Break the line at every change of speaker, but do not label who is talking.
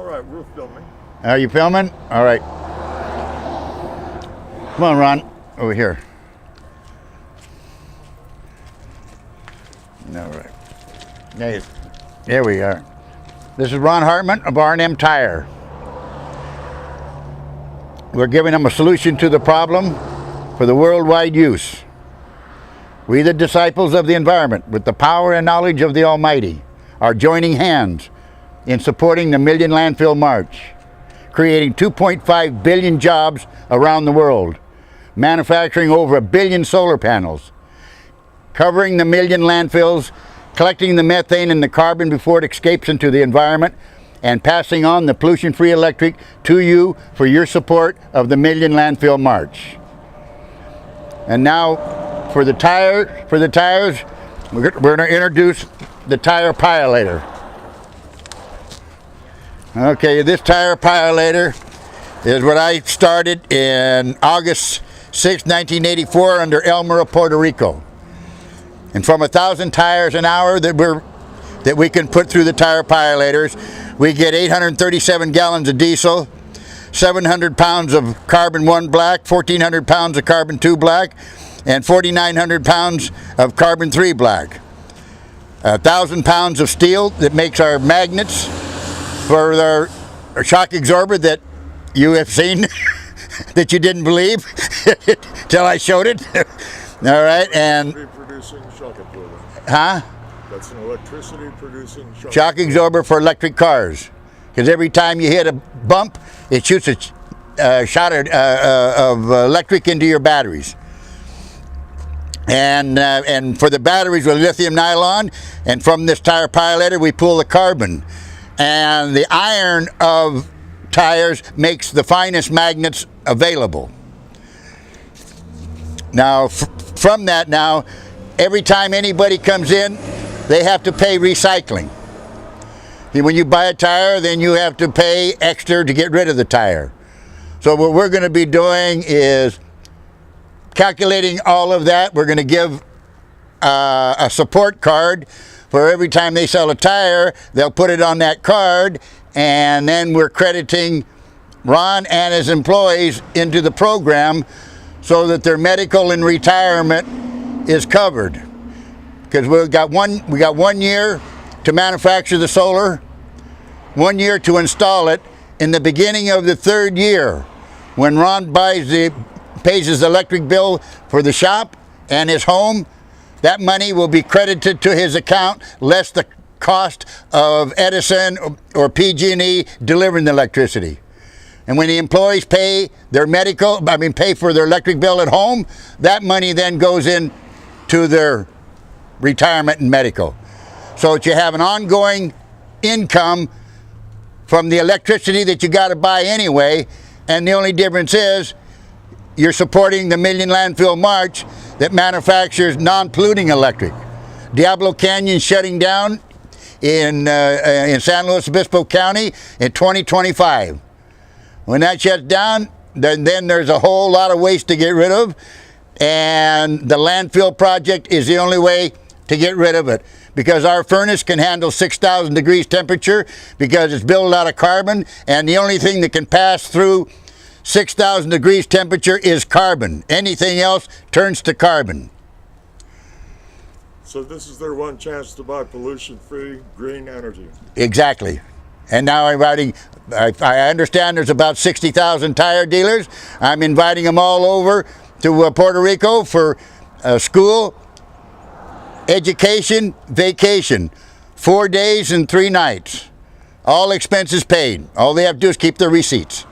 All right, we're filming.
Are you filming? All right. Come on, Ron. Over here. All right. There we are. This is Ron Hartman of R&M Tire. We're giving them a solution to the problem for the worldwide use. We, the disciples of the environment, with the power and knowledge of the Almighty, are joining hands in supporting the Million Landfill March, creating 2.5 billion jobs around the world, manufacturing over 1 billion solar panels, covering the million landfills, collecting the methane and the carbon before it escapes into the environment, and passing on the pollution-free electric to you for your support of the Million Landfill March. And now, for the tires, we're going to introduce the tire pilator. Okay, this tire pilator is what I started in August 6, 1984 under Elmer, Puerto Rico. And from 1,000 tires an hour that we can put through the tire pilators, we get 837 gallons of diesel, 700 pounds of carbon 1 black, 1,400 pounds of carbon 2 black, and 4,900 pounds of carbon 3 black. 1,000 pounds of steel that makes our magnets for our shock absorber that you have seen that you didn't believe till I showed it. All right, and
Producing shock absorber.
huh?
That's an electricity producing
Shock absorber for electric cars, because every time you hit a bump, it shoots a shot of electric into your batteries. And for the batteries with lithium nylon, and from this tire pilator we pull the carbon, and the iron of tires makes the finest magnets available. Now from that, now every time anybody comes in, they have to pay recycling. When you buy a tire, then you have to pay extra to get rid of the tire. So what we're going to be doing is calculating all of that. We're going to give a support card for every time they sell a tire. They'll put it on that card, and then we're crediting Ron and his employees into the program so that their medical and retirement is covered. Because we got 1 year to manufacture the solar, 1 year to install it. In the beginning of the 3rd year, when Ron pays his electric bill for the shop and his home, that money will be credited to his account, less the cost of Edison or PG&E delivering the electricity. And when the employees pay pay for their electric bill at home, that money then goes in to their retirement and medical. So that you have an ongoing income from the electricity that you got to buy anyway, and the only difference is you're supporting the Million Landfill March that manufactures non-polluting electric. Diablo Canyon shutting down in San Luis Obispo County in 2025. When that shuts down, then there's a whole lot of waste to get rid of, and the landfill project is the only way to get rid of it, because our furnace can handle 6,000 degrees temperature because it's built out of carbon, and the only thing that can pass through 6,000 degrees temperature is carbon. Anything else turns to carbon.
So this is their one chance to buy pollution-free green energy.
Exactly. And now I understand there's about 60,000 tire dealers. I'm inviting them all over to Puerto Rico for school, education, vacation. 4 days and 3 nights. All expenses paid. All they have to do is keep their receipts.